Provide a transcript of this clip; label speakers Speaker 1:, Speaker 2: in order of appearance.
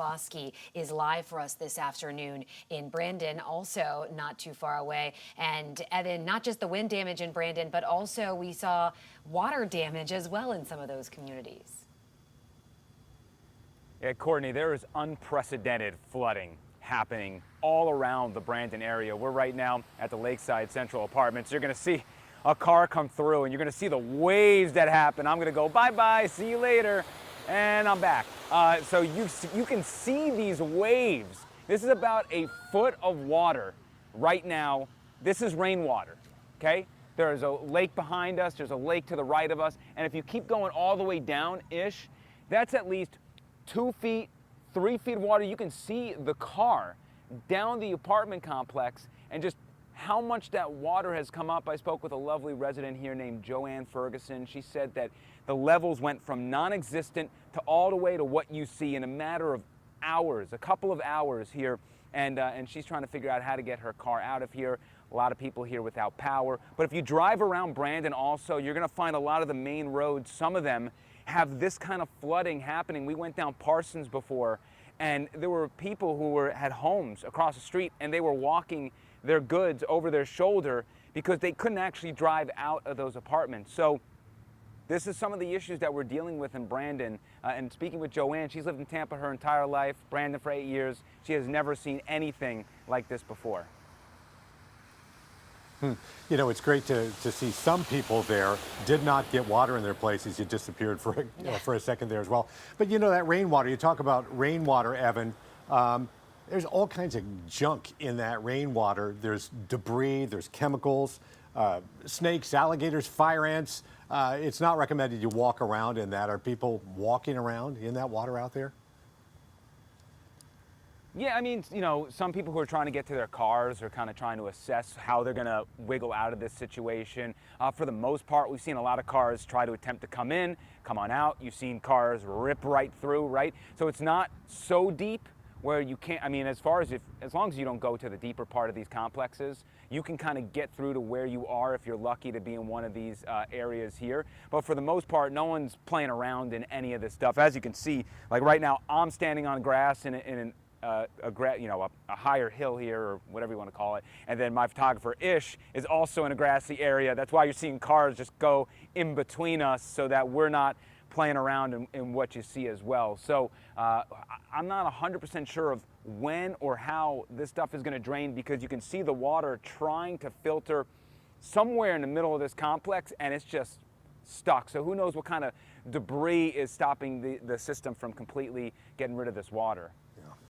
Speaker 1: Bosky is live for us this afternoon in Brandon, also not too far away. And Evan, not just the wind damage in Brandon, but also we saw water damage as well in some of those communities.
Speaker 2: Yeah, Courtney, there is unprecedented flooding happening all around the Brandon area. We're right now at the Lakeside Central Apartments. You're going to see a car come through and you're going to see the waves that happen. I'm going to go bye-bye, see you later, and I'm back. So you can see these waves. This is about a foot of water right now. This is rainwater, okay? There's a lake behind us, there's a lake to the right of us, and if you keep going all the way down-ish, that's at least 2 feet, 3 feet of water. You can see the car down the apartment complex and just how much that water has come up. I spoke with a lovely resident here named Joanne Ferguson. She said that the levels went from non-existent to all the way to what you see in a matter of hours, a couple of hours here. And she's trying to figure out how to get her car out of here. A lot of people here without power. But if you drive around Brandon also, you're going to find a lot of the main roads, some of them have this kind of flooding happening. We went down Parsons before, and there were people who had homes across the street, and they were walking their goods over their shoulder because they couldn't actually drive out of those apartments. So this is some of the issues that we're dealing with in Brandon. And speaking with Joanne, she's lived in Tampa her entire life, Brandon for 8 years. She has never seen anything like this before.
Speaker 3: You know, it's great to see some people there did not get water in their places. You disappeared for a second there as well. But you know, that rainwater, you talk about rainwater, Evan, there's all kinds of junk in that rainwater. There's debris, there's chemicals, snakes, alligators, fire ants. It's not recommended you walk around in that. Are people walking around in that water out there?
Speaker 2: Yeah, I mean, you know, some people who are trying to get to their cars are kind of trying to assess how they're going to wiggle out of this situation. For the most part, we've seen a lot of cars try to attempt to come in, come on out. You've seen cars rip right through, right? So it's not so deep where you can't, I mean, as long as you don't go to the deeper part of these complexes, you can kind of get through to where you are if you're lucky to be in one of these areas here. But for the most part, no one's playing around in any of this stuff. As you can see, like right now, I'm standing on grass in a higher hill here, or whatever you want to call it, and then my photographer Ish is also in a grassy area. That's why you're seeing cars just go in between us so that we're not playing around in what you see as well. So I'm not 100% sure of when or how this stuff is going to drain, because you can see the water trying to filter somewhere in the middle of this complex, and it's just stuck. So who knows what kind of debris is stopping the system from completely getting rid of this water.
Speaker 3: Yeah.